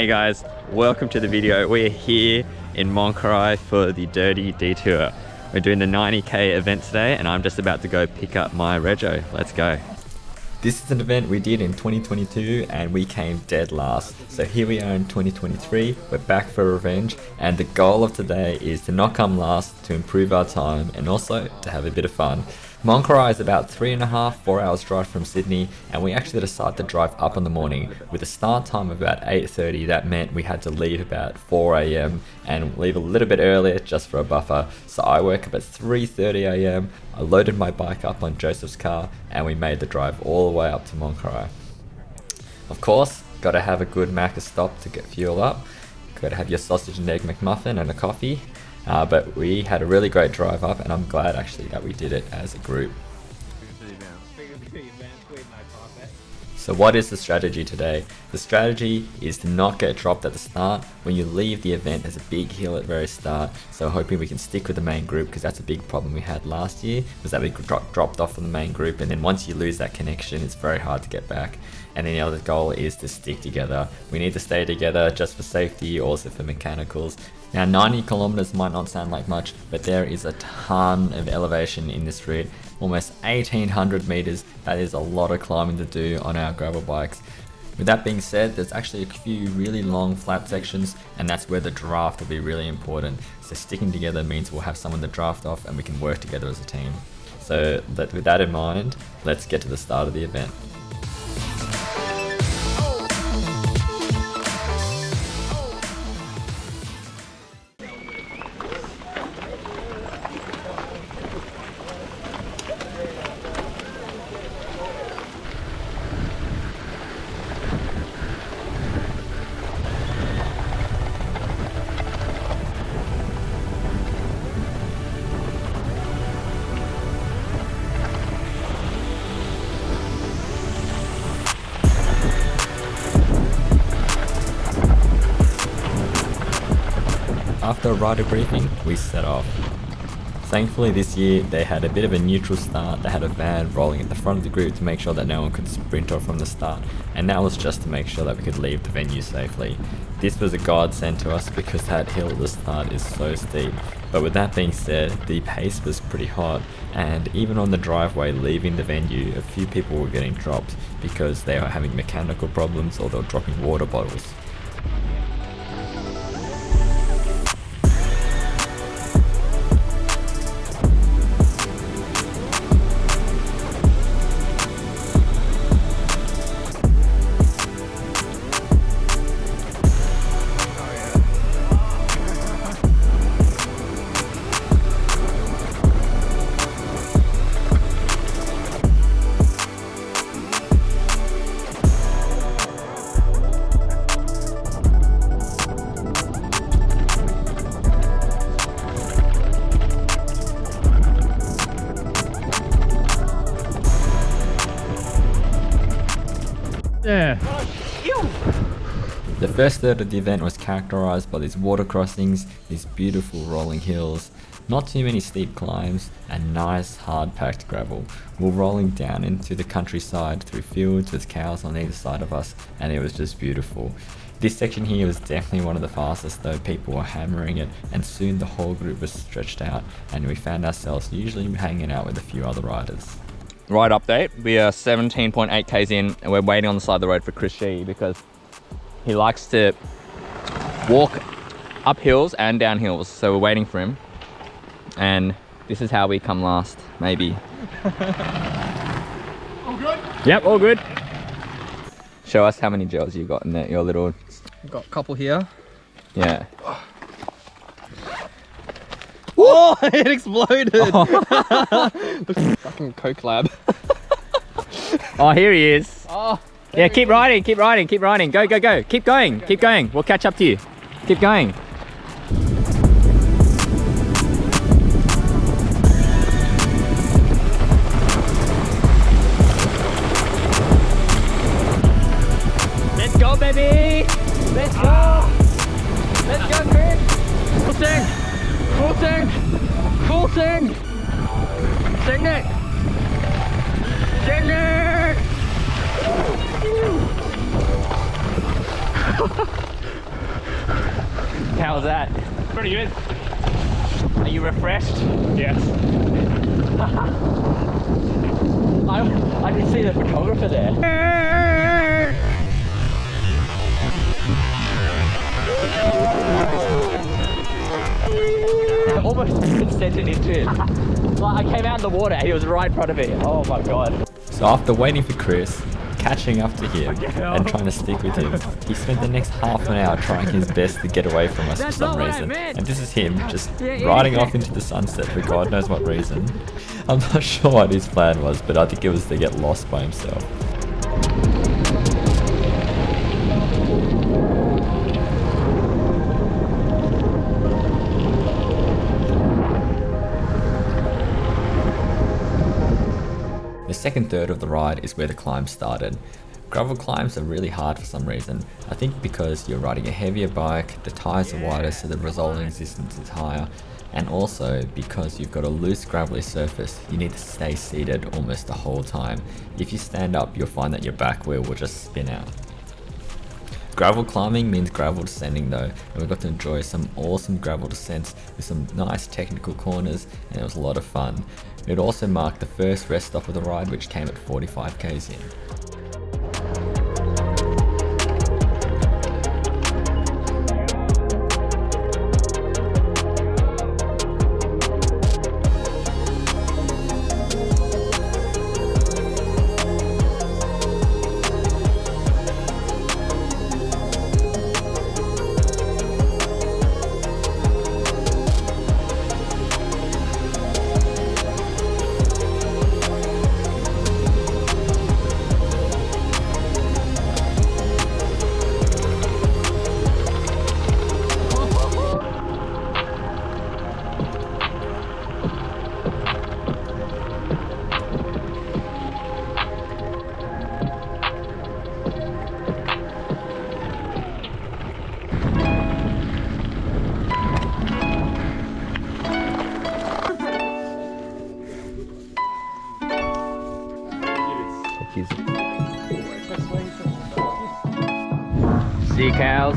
Hey guys, welcome to the video. We're here in Moncarai for the Dirty Detour. We're doing the 90k event today and I'm just about to go pick up my rego. Let's go. This is an event we did in 2022 and we came dead last. So here we are in 2023, we're back for revenge, and the goal of today is to not come last, to improve our time and also to have a bit of fun. Moncarai is about 3.5-4 hours drive from Sydney, and we actually decided to drive up in the morning. With a start time of about 8:30, that meant we had to leave about 4 AM and leave a little bit earlier just for a buffer. So I woke up at 3:30 AM, I loaded my bike up on Joseph's car and we made the drive all the way up to Moncarai. Of course, gotta have a good Macca's stop to get fuel up, gotta have your sausage and egg McMuffin and a coffee. But we had a really great drive up and I'm glad actually that we did it as a group. So what is the strategy today? The strategy is to not get dropped at the start. When you leave the event, there's a big hill at the very start, so hoping we can stick with the main group, because that's a big problem we had last year, was that we dropped off from the main group, and then once you lose that connection, it's very hard to get back. And then the other goal is to stick together. We need to stay together just for safety, also for mechanicals. Now 90 kilometers might not sound like much, but there is a ton of elevation in this route, almost 1800 meters. That is a lot of climbing to do on our gravel bikes. With that being said, there's actually a few really long flat sections, and that's where the draft will be really important. So sticking together means we'll have someone to draft off and we can work together as a team. So with that in mind, let's get to the start of the event. After a rider briefing, we set off. Thankfully this year they had a bit of a neutral start. They had a van rolling at the front of the group to make sure that no one could sprint off from the start, and that was just to make sure that we could leave the venue safely. This was a godsend to us because that hill at the start is so steep. But with that being said, the pace was pretty hot, and even on the driveway leaving the venue, a few people were getting dropped because they were having mechanical problems or they were dropping water bottles. Yeah. The first third of the event was characterized by these water crossings, these beautiful rolling hills, not too many steep climbs, and nice hard-packed gravel. We're rolling down into the countryside through fields with cows on either side of us, and it was just beautiful. This section here was definitely one of the fastest, though people were hammering it, and soon the whole group was stretched out, and we found ourselves usually hanging out with a few other riders. Ride update, we are 17.8 k's in and we're waiting on the side of the road for Chris Shee because he likes to walk up hills and down hills, so we're waiting for him, and this is how we come last, maybe. All good? Yep, all good. Show us how many gels you got in there, your little... Got a couple here. Yeah. Oh, it exploded! Oh. Fucking Coke lab. Oh, here he is. Oh, yeah, keep riding, keep riding, keep riding. Go, go, go. Keep going, keep going. We'll catch up to you. Keep going. Let's go, baby! Let's go! Let's go, Chris! Full sing! Full sing! Full sing! Sing it! Sing it! How was that? Pretty good. Are you refreshed? Yes. I did see the photographer there. I almost sent it into him. Like, I came out in the water and he was right in front of me. Oh my god. So after waiting for Chris, catching up to him and trying to stick with him, he spent the next half an hour trying his best to get away from us for some reason. And this is him just riding off into the sunset for God knows what reason. I'm not sure what his plan was, but I think it was to get lost by himself. The second third of the ride is where the climb started. Gravel climbs are really hard for some reason. I think because you're riding a heavier bike, the tyres are wider so the resulting resistance is higher, and also because you've got a loose gravelly surface, you need to stay seated almost the whole time. If you stand up, you'll find that your back wheel will just spin out. Gravel climbing means gravel descending though, and we got to enjoy some awesome gravel descents with some nice technical corners, and it was a lot of fun. It also marked the first rest stop of the ride, which came at 45 k's in. See you, cows.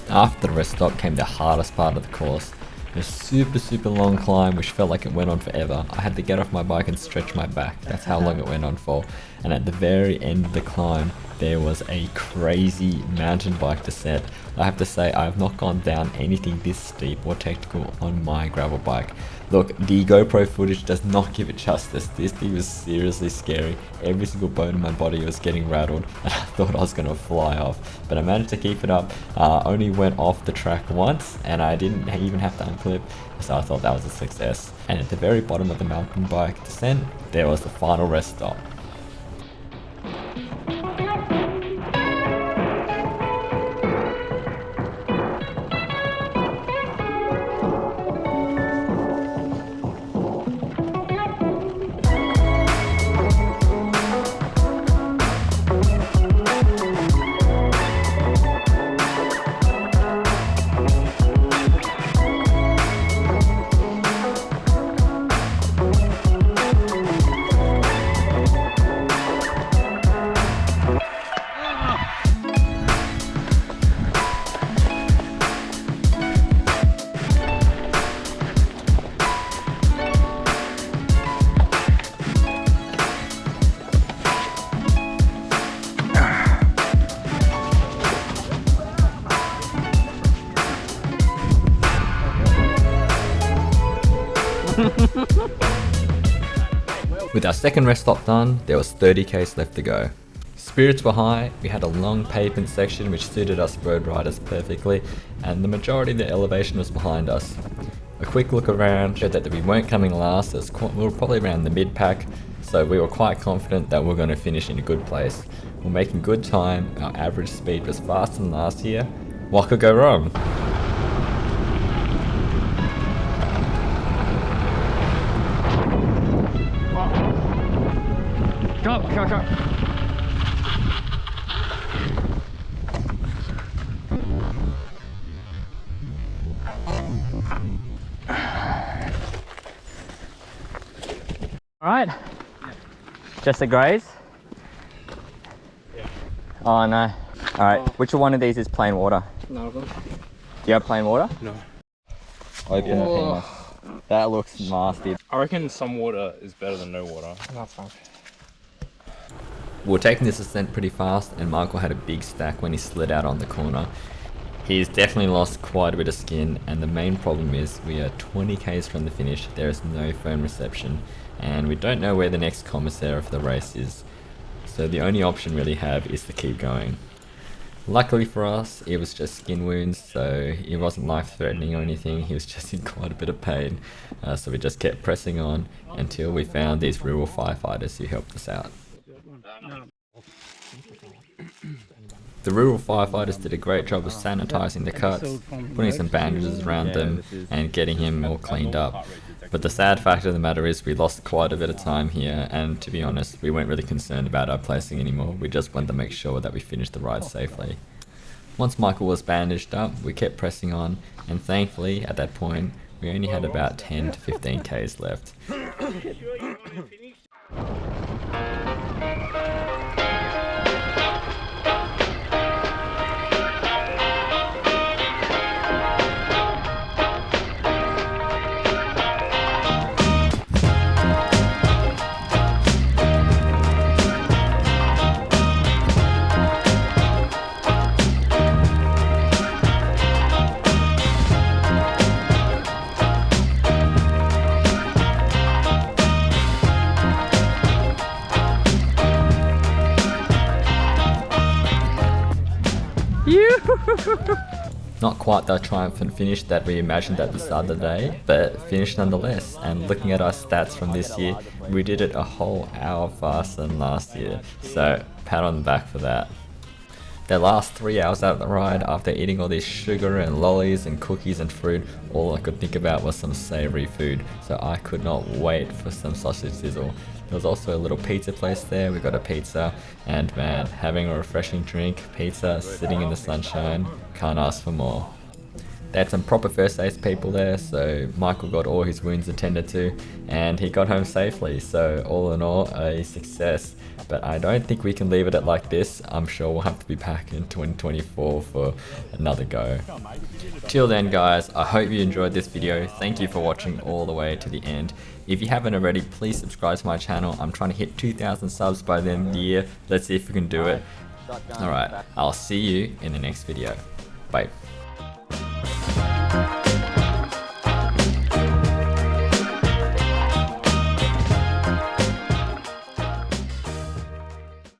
After the rest stop came the hardest part of the course. A super long climb which felt like it went on forever. I had to get off my bike and stretch my back. That's how long it went on for. And at the very end of the climb, there was a crazy mountain bike descent. I have to say, I have not gone down anything this steep or technical on my gravel bike. Look, the GoPro footage does not give it justice. This thing was seriously scary. Every single bone in my body was getting rattled and I thought I was going to fly off. But I managed to keep it up. Only went off the track once and I didn't even have to unclip. So I thought that was a success. And at the very bottom of the mountain bike descent, there was the final rest stop. With our second rest stop done, there was 30 k's left to go. Spirits were high, we had a long pavement section which suited us road riders perfectly, and the majority of the elevation was behind us. A quick look around showed that we weren't coming last, as we were probably around the mid-pack, so we were quite confident that we were going to finish in a good place. We're making good time, our average speed was faster than last year. What could go wrong? Come on. Alright. Just a graze? Yeah. Oh no. Alright, which one of these is plain water? None of them. Do you have plain water? No. Open the penis. That looks nasty. I reckon some water is better than no water. That's fine. We were taking this ascent pretty fast and Michael had a big stack when he slid out on the corner. He's definitely lost quite a bit of skin, and the main problem is we are 20 k's from the finish, there is no phone reception, and we don't know where the next commissary of the race is. So the only option we really have is to keep going. Luckily for us, it was just skin wounds, so it wasn't life-threatening or anything, he was just in quite a bit of pain. So we just kept pressing on until we found these rural firefighters who helped us out. The rural firefighters did a great job of sanitizing the cuts, putting some bandages around them and getting him all cleaned up. But the sad fact of the matter is we lost quite a bit of time here, and to be honest, we weren't really concerned about our placing anymore. We just wanted to make sure that we finished the ride safely. Once Michael was bandaged up, we kept pressing on, and thankfully at that point we only had about 10 to 15 k's left. Not quite the triumphant finish that we imagined at the start of the day, but finished nonetheless. And looking at our stats from this year, we did it a whole hour faster than last year, so pat on the back for that. The last 3 hours out of the ride, after eating all this sugar and lollies and cookies and fruit, all I could think about was some savoury food, so I could not wait for some sausage sizzle. There was also a little pizza place there, we got a pizza, and man, having a refreshing drink, pizza, sitting in the sunshine, can't ask for more. They had some proper first aid people there, so Michael got all his wounds attended to, and he got home safely, so all in all, a success. But I don't think we can leave it at like this. I'm sure we'll have to be back in 2024 for another go. Till then guys, I hope you enjoyed this video. Thank you for watching all the way to the end. If you haven't already, please subscribe to my channel. I'm trying to hit 2,000 subs by the end of the year. Let's see if we can do it. Alright, I'll see you in the next video. Bye.